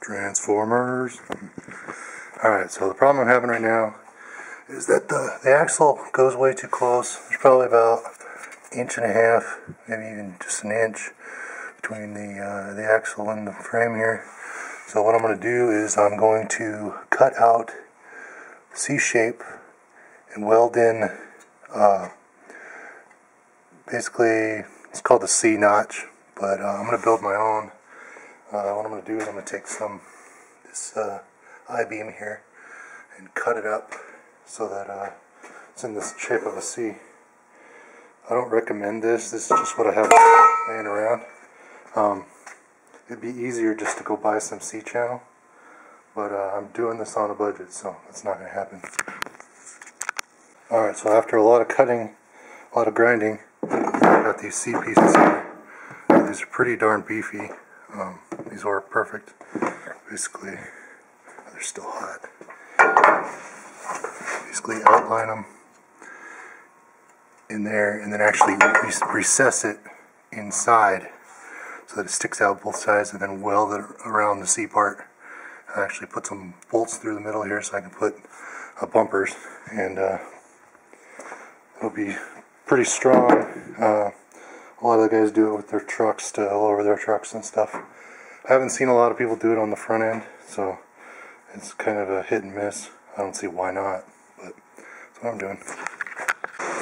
Transformers. Alright, so the problem I'm having right now is that the axle goes way too close. There's probably about an inch and a half, maybe even just an inch between the axle and the frame here. So what I'm going to do is I'm going to cut out C shape and weld in basically it's called the C notch, but I'm going to build my own. What I'm going to do is I'm going to take this I-beam here and cut it up so that it's in the shape of a C. I don't recommend this. This is just what I have laying around. It'd be easier just to go buy some C channel, but I'm doing this on a budget, so that's not going to happen. Alright, so after a lot of cutting, a lot of grinding, I got these C pieces here. These are pretty darn beefy. These work perfect. Basically, they're still hot. Basically outline them in there and then actually recess it inside so that it sticks out both sides, and then weld it around the C part. I actually put some bolts through the middle here so I can put bumpers, and it'll be pretty strong. A lot of the guys do it with their trucks, to all over their trucks and stuff. I haven't seen a lot of people do it on the front end, so it's kind of a hit and miss. I don't see why not, but that's what I'm doing.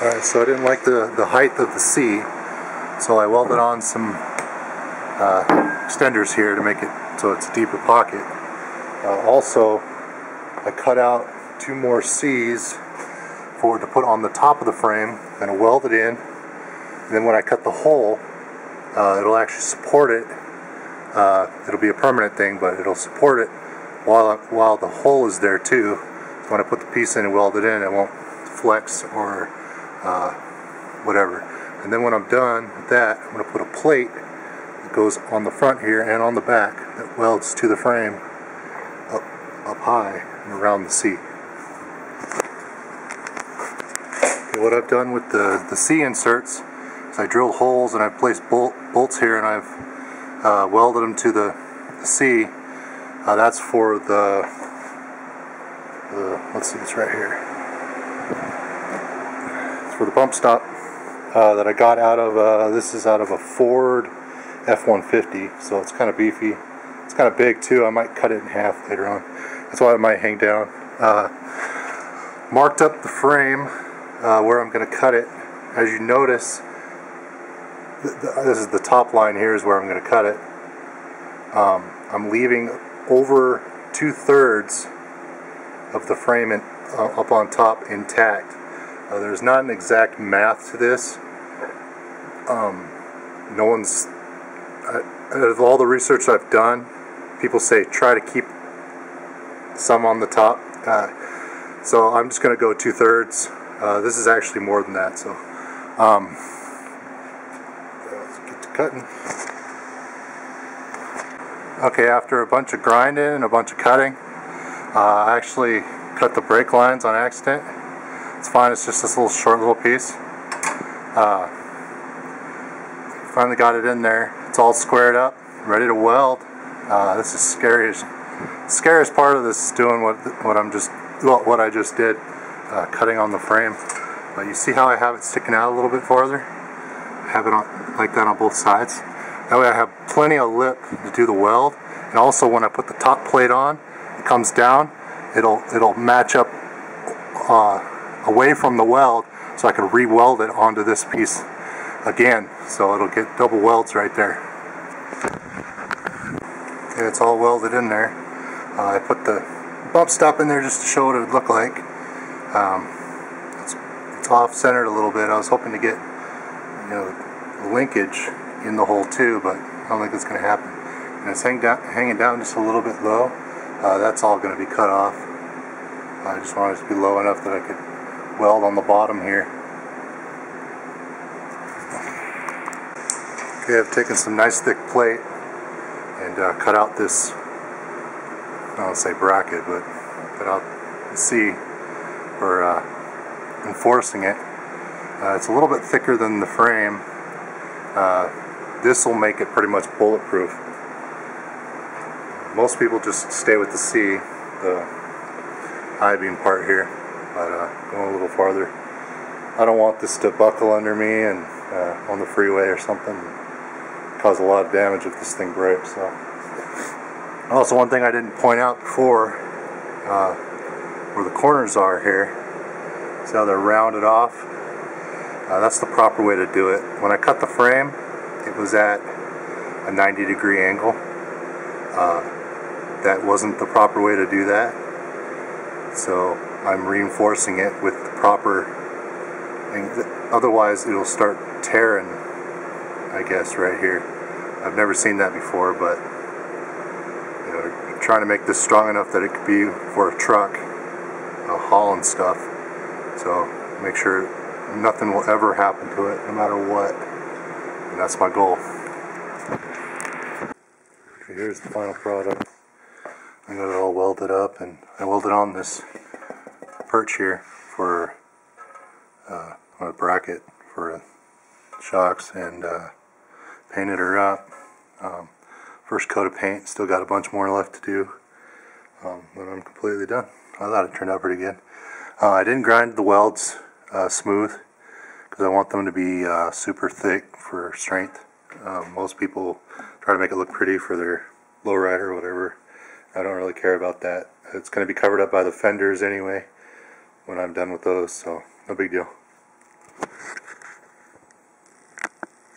Alright, so I didn't like the height of the C, so I welded on some extenders here to make it so it's a deeper pocket. Also, I cut out 2 more C's to put on the top of the frame, and I weld it in. And then when I cut the hole, it'll actually support it. It'll be a permanent thing, but it'll support it while the hole is there too. So when I put the piece in and weld it in, it won't flex or whatever. And then when I'm done with that, I'm going to put a plate that goes on the front here and on the back that welds to the frame up high and around the C. Okay, what I've done with the C inserts is I drilled holes and I've placed bolts here, and I've welded them to the C. That's for the let's see, it's right here. It's for the bump stop that I got out of, this is out of a Ford F-150, so it's kind of beefy. It's kind of big too. I might cut it in half later on. That's why it might hang down. Marked up the frame where I'm going to cut it. As you notice, this is the top line here is where I'm going to cut it. I'm leaving over 2/3 of the frame up on top intact. There's not an exact math to this. No one's, out of all the research I've done, people say try to keep some on the top. So I'm just going to go 2/3. This is actually more than that. So let's get to cutting. Okay, after a bunch of grinding and a bunch of cutting, I actually cut the brake lines on accident. It's fine, it's just this short little piece. Finally got it in there. It's all squared up, ready to weld. This is scariest part of this is doing what I just did, cutting on the frame. But you see how I have it sticking out a little bit farther? I have it on like that on both sides. That way I have plenty of lip to do the weld, and also when I put the top plate on, it comes down, it'll match up away from the weld, so I can re-weld it onto this piece again, so it'll get double welds right there. Okay, it's all welded in there. I put the bump stop in there just to show what it would look like. It's off-centered a little bit. I was hoping to get, linkage in the hole too, but I don't think that's going to happen. And it's hanging down just a little bit low. That's all going to be cut off. I just wanted it to be low enough that I could weld on the bottom here. Okay, I've taken some nice thick plate and cut out this, I don't say bracket, but cut out the C for enforcing it. It's a little bit thicker than the frame. This will make it pretty much bulletproof. Most people just stay with the C, the I-beam part here, but going a little farther. I don't want this to buckle under me and on the freeway or something, cause a lot of damage if this thing breaks. So, also one thing I didn't point out before, where the corners are here, see how they're rounded off? That's the proper way to do it. When I cut the frame, it was at a 90-degree angle. That wasn't the proper way to do that, so I'm reinforcing it with the proper, otherwise it'll start tearing, I guess, right here. I've never seen that before, but you know, I'm trying to make this strong enough that it could be for a truck, hauling stuff, so make sure nothing will ever happen to it, no matter what, and that's my goal. Okay, here's the final product. I got it all welded up, and I welded on this perch here for a bracket for shocks, and painted her up. First coat of paint, still got a bunch more left to do, but I'm completely done. I thought it turned out pretty good. I didn't grind the welds smooth because I want them to be super thick for strength. Most people try to make it look pretty for their lowrider or whatever. I don't really care about that. It's going to be covered up by the fenders anyway when I'm done with those, so no big deal.